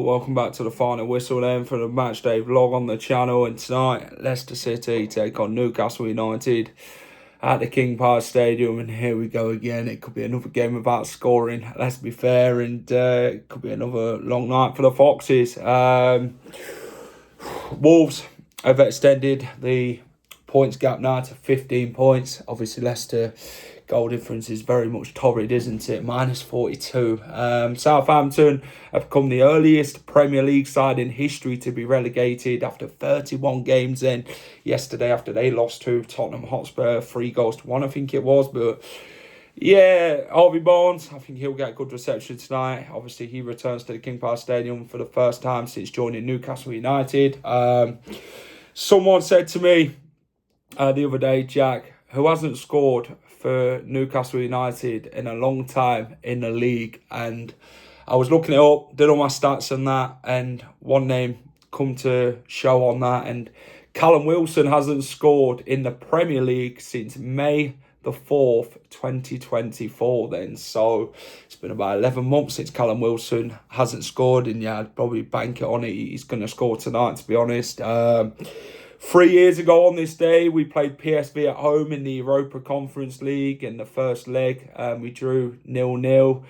Welcome back to the final whistle then for the Matchday vlog on the channel, and tonight Leicester City take on Newcastle United at the King Power Stadium, and here we go again. It could be another game without scoring, let's be fair, and it could be another long night for the Foxes. Wolves have extended the points gap now to 15 points. Obviously Leicester goal difference is very much torrid, isn't it? Minus 42. Southampton have become the earliest Premier League side in history to be relegated after 31 games then yesterday, after they lost to Tottenham Hotspur 3-1, I think it was. But yeah, Harvey Barnes, I think he'll get good reception tonight. Obviously he returns to the King Power Stadium for the first time since joining Newcastle United. Someone said to me the other day, Jack, who hasn't scored for Newcastle United in a long time in the league? And I was looking it up, did all my stats and that, and one name come to show on that, and Callum Wilson hasn't scored in the Premier League since May the 4th, 2024 then. So it's been about 11 months since Callum Wilson hasn't scored, and yeah, I'd probably bank it on it. He's going to score tonight, to be honest. 3 years ago on this day, we played PSV at home in the Europa Conference League in the first leg. We drew 0-0.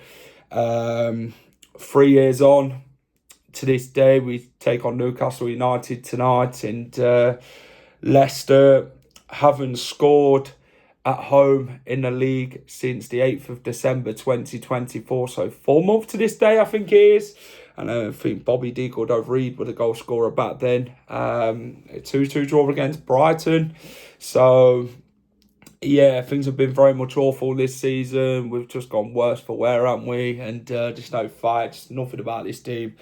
3 years on to this day, we take on Newcastle United tonight, and Leicester haven't scored at home in the league since the 8th of December 2024. So 4 months to this day, I think it is. And I think Bobby D called over Reed with a goal scorer back then. 2-2 draw against Brighton. So, yeah, things have been very much awful this season. We've just gone worse for wear, haven't we? And just no fight, just nothing about this team.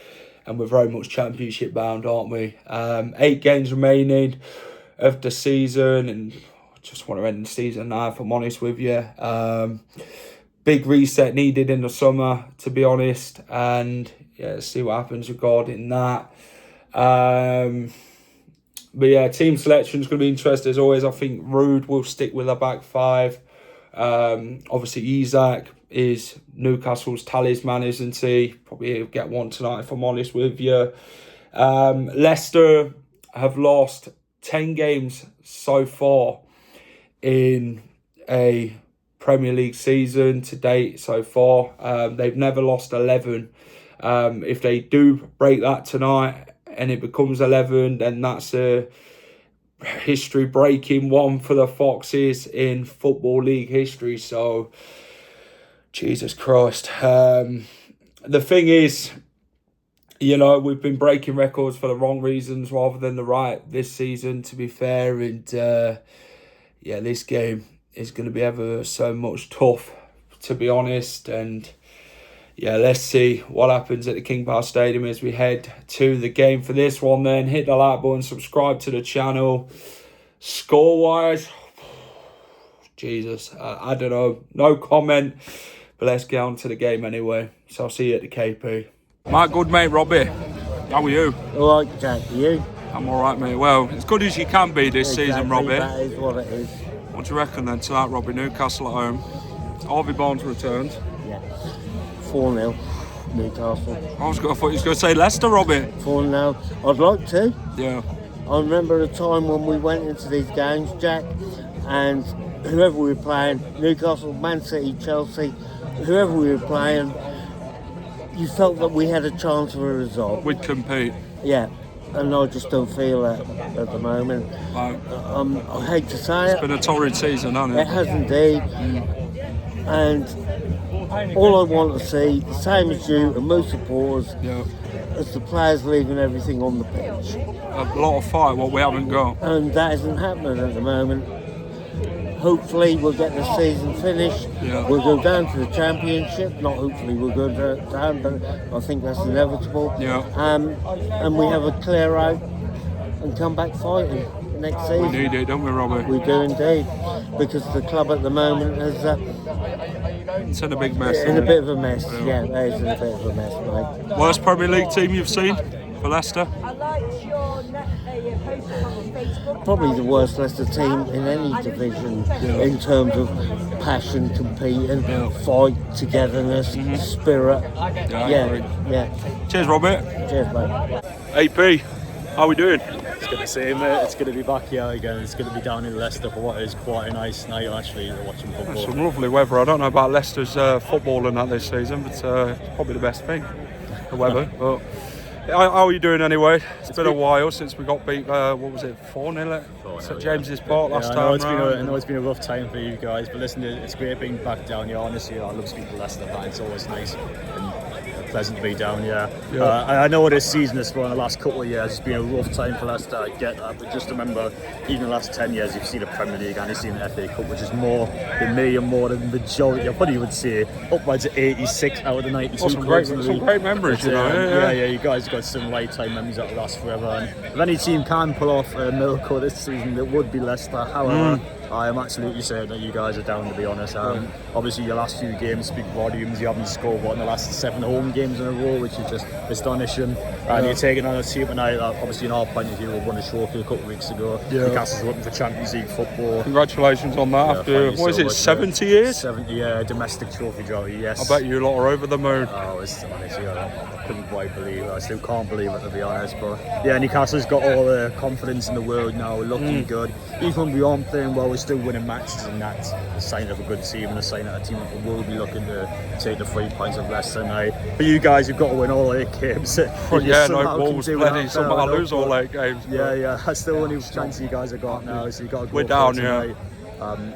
And we're very much championship bound, aren't we? 8 games remaining of the season. And I just want to end the season now, if I'm honest with you. Big reset needed in the summer, to be honest. And yeah, let's see what happens regarding that. But yeah, team selection is going to be interesting as always. I think Rude will stick with a back five. Obviously, Isak is Newcastle's talisman, isn't he? Probably he'll get one tonight, if I'm honest with you. Leicester have lost 10 games so far in a Premier League season to date so far. They've never lost 11. If they do break that tonight and it becomes 11, then that's a history-breaking one for the Foxes in Football League history. So, Jesus Christ. The thing is, you know, we've been breaking records for the wrong reasons rather than the right this season, to be fair. And, yeah, this game is going to be ever so much tough, to be honest. And yeah, let's see what happens at the King Power Stadium as we head to the game for this one then. Hit the like button, subscribe to the channel. Score-wise, Jesus, I don't know. No comment, but let's get on to the game anyway. So I'll see you at the KP. My good mate, Robbie. How are you? All right, Jack, are you? I'm all right, mate. Well, as good as you can be this season, Robbie. That is what it is. What do you reckon then tonight, Robbie? Newcastle at home. Harvey Barnes returns. Yeah. 4-0, Newcastle. I thought you was going to say Leicester, Robbie. 4-0. I'd like to. Yeah. I remember a time when we went into these games, Jack, and whoever we were playing, Newcastle, Man City, Chelsea, whoever we were playing, you felt that we had a chance of a result. We'd compete. Yeah. And I just don't feel that at the moment. Right. I hate to say It's been a torrid season, hasn't it? It has indeed. And all I want to see, the same as you and most supporters, is the players leaving everything on the pitch. A lot of fight, what we haven't got. And that isn't happening at the moment. Hopefully we'll get the season finished. Yeah. We'll go down to the Championship. Not hopefully we'll go down, but I think that's inevitable. Yeah. And we have a clear out and come back fighting next season. We need it, don't we, Robbie? We do indeed, because the club at the moment is It's in a big mess. in a bit of a mess. Yeah, it is in a bit of a mess, mate. Worst Premier League team you've seen for Leicester? I liked your post on Facebook. Probably the worst Leicester team in any division in terms of passion, competing, fight, togetherness, spirit. Yeah. Cheers, Robbie. Cheers, mate. AP, how we doing? It's good to see him, mate. It's good to be back here again. It's good to be down in Leicester for what is quite a nice night, actually, watching football. Some lovely weather. I don't know about Leicester's football and that this season, but it's probably the best thing, the weather. But how are you doing anyway? It's been a while since we got beat, what was it, 4-0 at St James's Park last time round. I know it's been a rough time for you guys, but listen, it's great being back down here. Honestly, I love speaking to Leicester fans. It's always nice and pleasant to be down here. I know this season has been the last couple of years, it's been a rough time for Leicester, I get that, but just remember, even the last 10 years, you've seen the Premier League and you've seen the FA Cup, which is more than me and more than the majority, I probably would say upwards of 86 out of the 92 some clubs great memories, you know. Yeah, you guys have got some lifetime memories that will last forever, and if any team can pull off a miracle this season, it would be Leicester. However, I am absolutely certain that you guys are down, to be honest. Obviously, your last few games speak volumes. You haven't scored in the last 7 home games in a row, which is just astonishing. And you're taking on a team tonight that, obviously, in our point of view, won a trophy a couple of weeks ago. Newcastle's looking for Champions League football. Congratulations on that. After, what is it, 70 years? 70, yeah, domestic trophy trophy, yes. I bet you lot are over the moon. Oh, it's honestly, I couldn't quite believe it. I still can't believe it, to be honest. But yeah, Newcastle's got all the confidence in the world now. We're looking good. Even when we aren't playing well, we're still winning matches, and that's a sign of a good team and a sign that a team that will be looking to take the 3 points of Leicester tonight. But you guys have got to win all 8 games. Yeah, no balls plenty. Somehow lose all 8 games. Yeah, that's the only chance you guys have got now. So you got to go. We're down, tonight.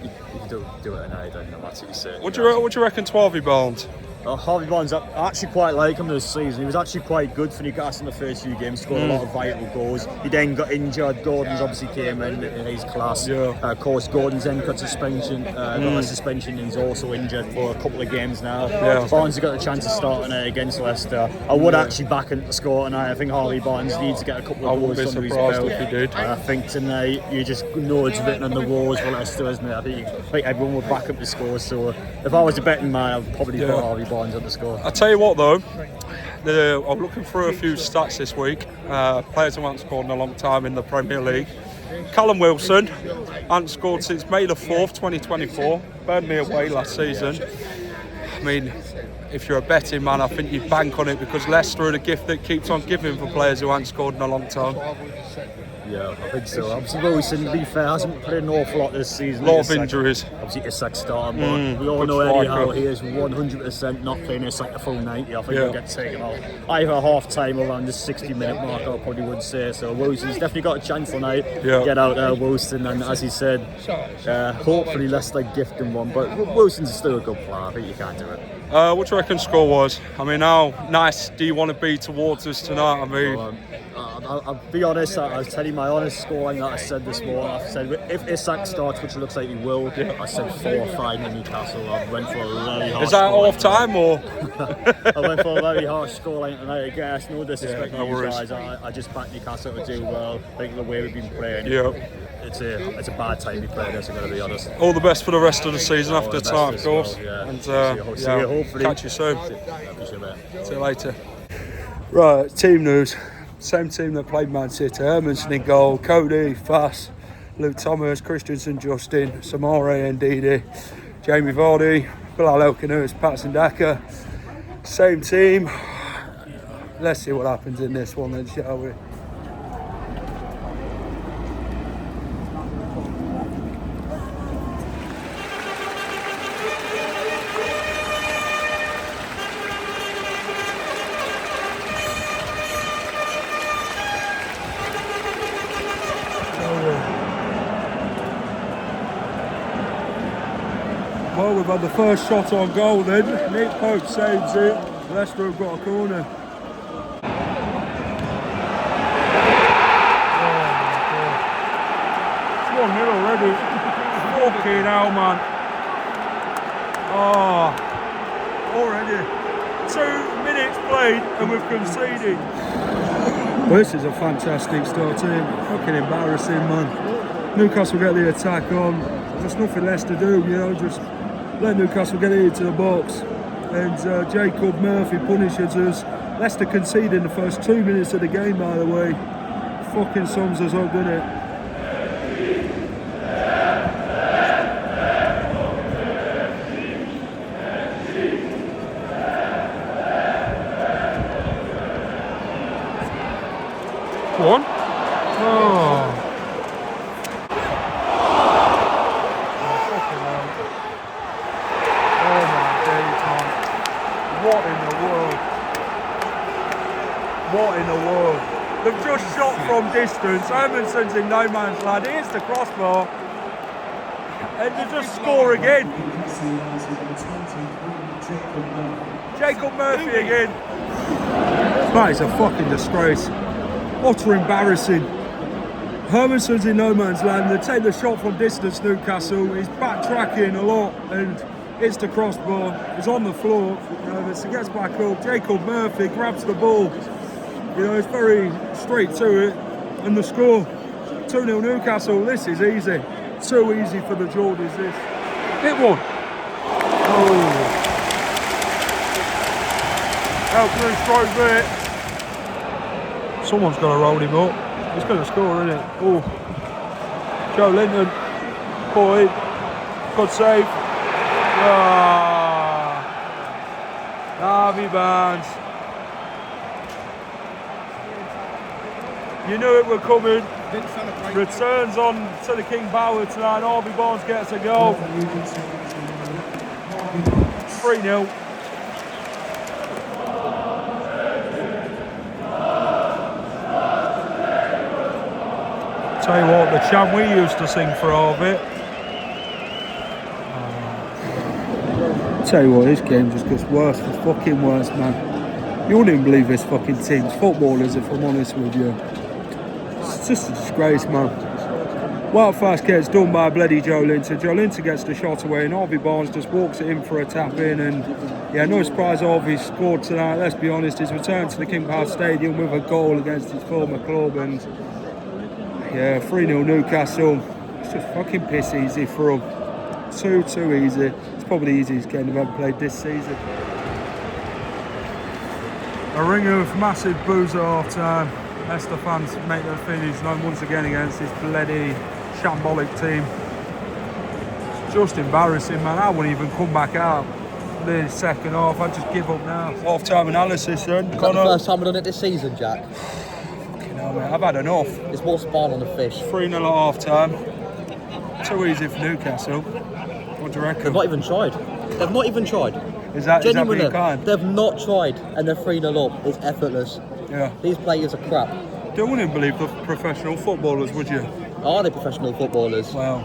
You can do it tonight, then that's what you say. What do you reckon to Harvey Barnes? Harvey Barnes, I actually quite like him this season. He was actually quite good for Newcastle in the first few games, scored a lot of vital goals. He then got injured. Gordon's obviously came in his class. Of course, Gordon's then got suspension. Got a suspension and he's also injured for a couple of games now. Barnes has got the chance of starting against Leicester. I would actually back him to score tonight. I think Harvey Barnes needs to get a couple of goals under his belt. If he did. I think tonight you just know it's written on the walls for Leicester, isn't it? I think everyone would back him to score. So if I was a betting man, I'd probably put Harvey Barnes on the score. I tell you what though, I'm looking through a few stats this week. Players who haven't scored in a long time in the Premier League. Callum Wilson hasn't scored since May the 4th, 2024. Burnley away last season. I mean, if you're a betting man, I think you bank on it, because Leicester are the gift that keeps on giving for players who haven't scored in a long time. Yeah, I think so. Obviously, Wilson, to be fair, hasn't played an awful lot this season. A lot of injuries. Obviously, Isak starting, but we all know anyhow he is 100% not playing Isak the full 90. I think he'll get taken out either half time or around the 60-minute mark, I probably would say. So Wilson's definitely got a chance tonight. Get out there, Wilson, and as he said, hopefully Leicester gift him one. But Wilson's still a good player. I think you can't do it. What do you reckon score was? I mean, how nice do you want to be towards us tonight? I mean, I'll be honest, I was telling my honest scoreline that I said this morning. I said if Isak starts, which it looks like he will, I said 4-5 in Newcastle. I went for a very harsh. Is that half time or? I went for a very harsh scoreline tonight. I guess no disrespect to you guys. I just backed Newcastle to do well. I think the way we've been playing. It's a bad time to play this, I'm going to be honest. All the best for the rest of the season after time, of course. Well, And see you hopefully. catch you soon. See you later. Right, team news. Same team that played Man City. Hermanson in goal, Cody, Fass, Luke Thomas, Christensen, Justin, Samare and Didi, Jamie Vardy, Bilal Elkanous, Patson Daka. Same team. Let's see what happens in this one then, shall we? Well, we've had the first shot on goal then. Nick Pope saves it. Leicester have got a corner. It's 1-0 already. Fucking hell, man. Oh, already 2 minutes played and we've conceded. Well, this is a fantastic start here. Fucking embarrassing, man. Newcastle get the attack on. There's nothing less to do, you know, just let Newcastle get into the box. And Jacob Murphy punishes us. Leicester conceded in the first 2 minutes of the game, by the way. Fucking sums us up, doesn't it? One. Oh. Oh my days, man. What in the world? What in the world? They've just shot from distance. Hermanson's in no man's land. Here's the crossbar. And they just score again. Jacob Murphy again. That is a fucking disgrace. Utter embarrassing. Hermanson's in no man's land. They take the shot from distance, Newcastle. He's backtracking a lot and hits the crossbar. He's on the floor. He gets back up. Jacob Murphy grabs the ball. You know, it's very straight to it. And the score, 2-0 Newcastle. This is easy. Too easy for the Geordies, this. Hit one. Oh. Helpless strike there. Someone's got to roll him up. He's going to score, isn't it? Oh. Joe Linton. Boy. Good save. Ah. Harvey Barnes. You knew it were coming. Returns on to the King Power tonight. Harvey Barnes gets a goal. 3-0. Tell you what, the chant we used to sing for Harvey. Tell you what, this game just gets worse for fucking worse, man. You wouldn't even believe this fucking team's footballers, if I'm honest with you. It's just a disgrace, man. Wild fast gets done by bloody Joe Linton. Joe Linton gets the shot away and Harvey Barnes just walks it in for a tap in, and yeah, no surprise Harvey scored tonight. Let's be honest, his return to the King Power Stadium with a goal against his former club, and yeah, 3-0 Newcastle. It's just fucking piss easy for them. Too easy. It's probably the easiest game they've ever played this season. A ring of massive boos at half time. Leicester fans make their feelings known once again against this bloody shambolic team. It's just embarrassing, man. I wouldn't even come back out the second half. I'd just give up now. Half time analysis then. Is that the first time we've done it this season, Jack? You know, mate, I've had enough. It's more spine on the fish. 3-0 at half time. Too easy for Newcastle. What do you reckon? They've not even tried. They've not even tried. Is that Genuinely, being kind? they've not tried, and they're 3-0 up. It's effortless. Yeah. These players are crap. You wouldn't believe the professional footballers, would you? Are they professional footballers? Well,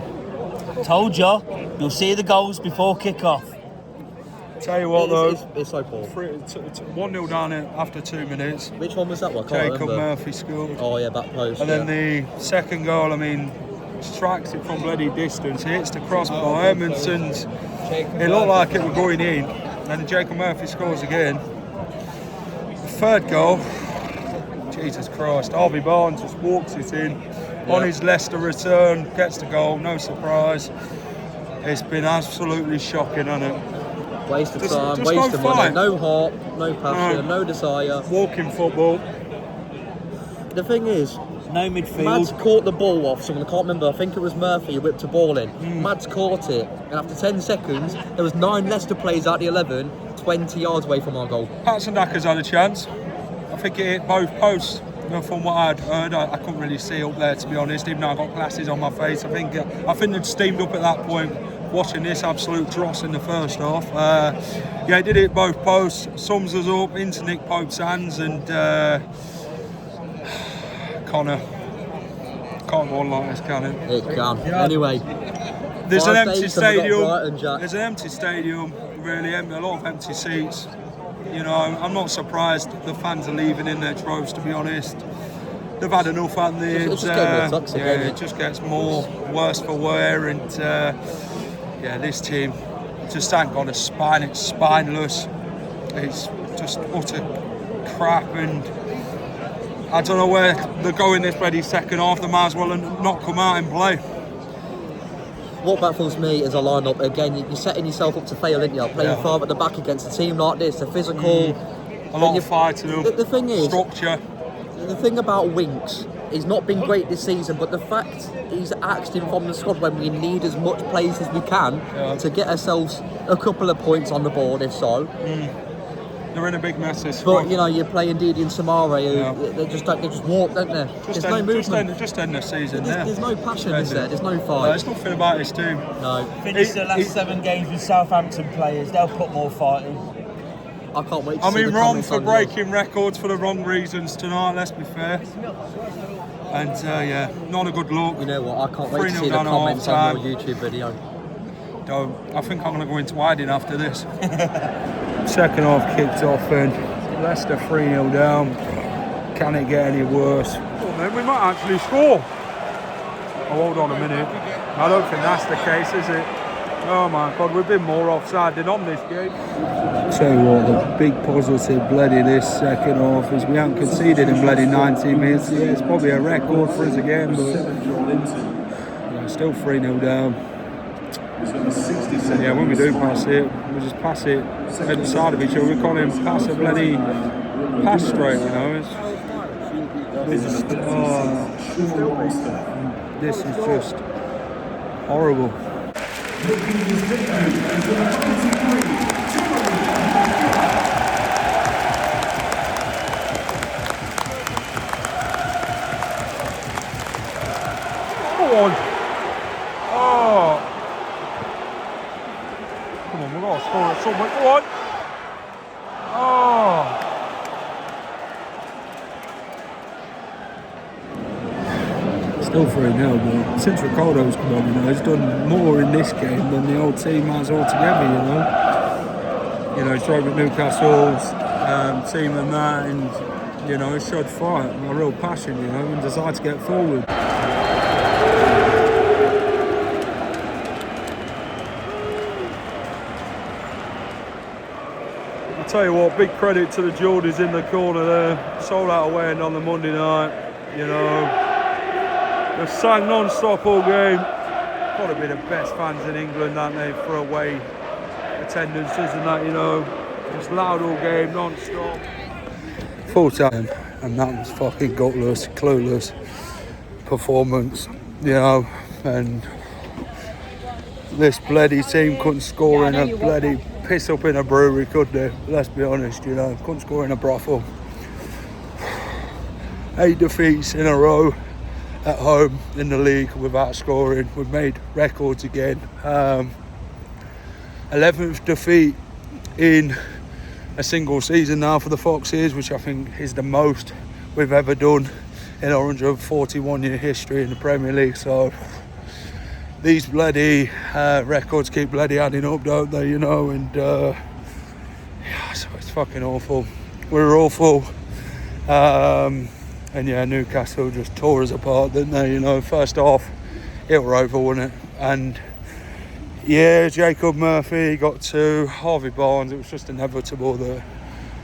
Told you, you'll see the goals before kick-off. tell you what though. It's so poor. 1-0 down after 2 minutes. Which one was that one? I can't Jacob remember. Murphy scored. Oh yeah, back post. And then the second goal, I mean, strikes it from bloody distance. He hits the crossbar. Hermanson's, it looked like it was going in. And then Jacob Murphy scores again. The third goal, Jesus Christ, Harvey Barnes just walks it in. On his Leicester return, gets the goal, no surprise. It's been absolutely shocking, hasn't it? Waste of Just time, no waste of money, fight. no heart, no passion, no desire. Walking football. The thing is, No midfield. Mads caught the ball off someone, I can't remember, I think it was Murphy who whipped a ball in. Mads caught it, and after 10 seconds, there was 9 Leicester players out the 11, 20 yards away from our goal. Patson Daka's had a chance. I think it hit both posts. You know, from what I'd heard, I couldn't really see up there, to be honest, even though I got glasses on my face. I think they'd steamed up at that point, watching this absolute dross in the first half. Yeah, he did hit both posts, sums us up into Nick Pope's hands, and Connor can't go on like this, can it? It can. Anyway, There's an 5 empty days till we got stadium. Brighton, Jack. There's an empty stadium, really, a lot of empty seats. You know, I'm not surprised the fans are leaving in their droves, to be honest. they've had enough, haven't they? It's just getting more toxic, isn't it just gets worse for wear, and this team just ain't got a spine. It's spineless. It's just utter crap, and I don't know where they're going this bloody second half. They might as well not come out and play. What baffles me is a lineup. Again, you're setting yourself up to fail, aren't you? Playing 5 at the back against a team like this, a physical. A lot of fighting. The thing is, structure. The thing about Winks, he's not been great this season, but the fact he's axed him from the squad when we need as much plays as we can to get ourselves a couple of points on the board, if so. They're in a big mess this squad. But you're playing Didi and Samara, who they just walk, don't they? There's no movement. Just end the season. There's no passion, is there? There's no fight. There's nothing about this team. No. Finished the last 7 games with Southampton players. They'll put more fight in. I can't wait to see the wrong comments for on breaking records for the wrong reasons tonight, let's be fair. And not a good look. You know what, I can't wait to 3-0 see the down at comments on half-time. your YouTube video. I think I'm going to go into hiding after this. Second half kicked off and Leicester 3-0 down. Can it get any worse? We might actually score. Oh, hold on a minute. I don't think that's the case, is it? Oh my God, we've been more offside than on this game. Tell you what, the big positive bloody this second half is we haven't conceded in bloody 90 minutes. Yeah, it's probably a record for us again, but still 3-0 down. And when we do pass it, we just pass it at the side of each other. We can't even pass a bloody pass straight, this is just horrible. Come on. Come on, we've got to score it somewhere. Come on. Still 3-0, but since Ricardo's come on, he's done more in this game than the old team has altogether, he's drove at Newcastle's team and that, and, he showed fight, a real passion, and desire to get forward. I'll tell you what, big credit to the Geordies in the corner there, sold out away on the Monday night, They've sang non-stop all game. Got to be the best fans in England, aren't they, for away attendances and that, Just loud all game, non-stop. Full time, and that was fucking gutless, clueless performance, and this bloody team couldn't score in a bloody piss up in a brewery, could they? Let's be honest, couldn't score in a brothel. 8 defeats in a row at home in the league without scoring. We've made records again. 11th defeat in a single season now for the FOXES, which I think is the most we've ever done in our 141-year history in the Premier League. So these bloody records keep bloody adding up, don't they? And so it's fucking awful. We're awful. And Newcastle just tore us apart, didn't they? First half, it were over, wasn't it? And Jacob Murphy got 2, Harvey Barnes, it was just inevitable that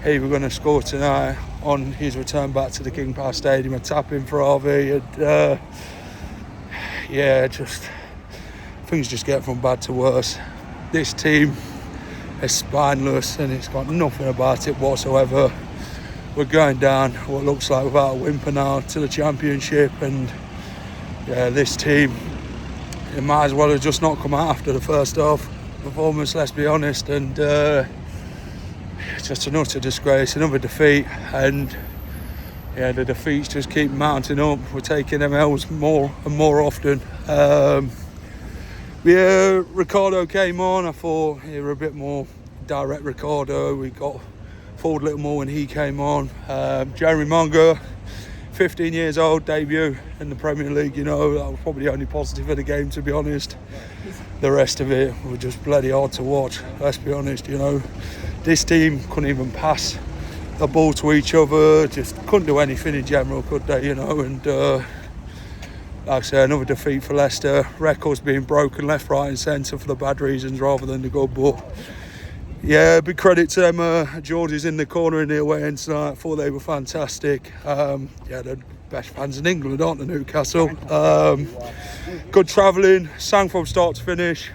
he was going to score tonight on his return back to the King Power Stadium, a tap in for Harvey. And just things just get from bad to worse. This team is spineless and it's got nothing about it whatsoever. We're going down what looks like without a whimper now to the Championship, and this team, it might as well have just not come out after the first half performance, let's be honest, and it's just an utter disgrace, another defeat, and the defeats just keep mounting up. We're taking them L's more and more often. Ricardo came on, I thought he was a bit more direct Ricardo. We got forward a little more when he came on. Jeremy Munger, 15 years old, debut in the Premier League, that was probably the only positive of the game, to be honest. The rest of it was just bloody hard to watch, let's be honest, This team couldn't even pass the ball to each other, just couldn't do anything in general, could they, you know, and like I say, another defeat for Leicester, records being broken left, right and centre for the bad reasons rather than the good, but yeah, big credit to them. Geordies in the corner in the away end tonight. I thought they were fantastic. Yeah, they're the best fans in England, aren't they, Newcastle? Good travelling, sang from start to finish.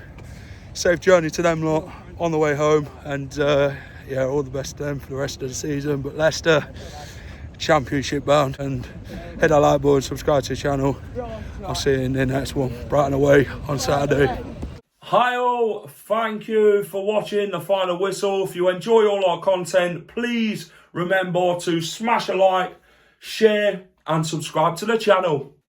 Safe journey to them lot on the way home. And yeah, all the best to them for the rest of the season. But Leicester, championship bound. And hit that like button, subscribe to the channel. I'll see you in the next one. Brighton away on Saturday. Hi all, thank you for watching The Final Whistle. If you enjoy all our content, please remember to smash a like, share and subscribe to the channel.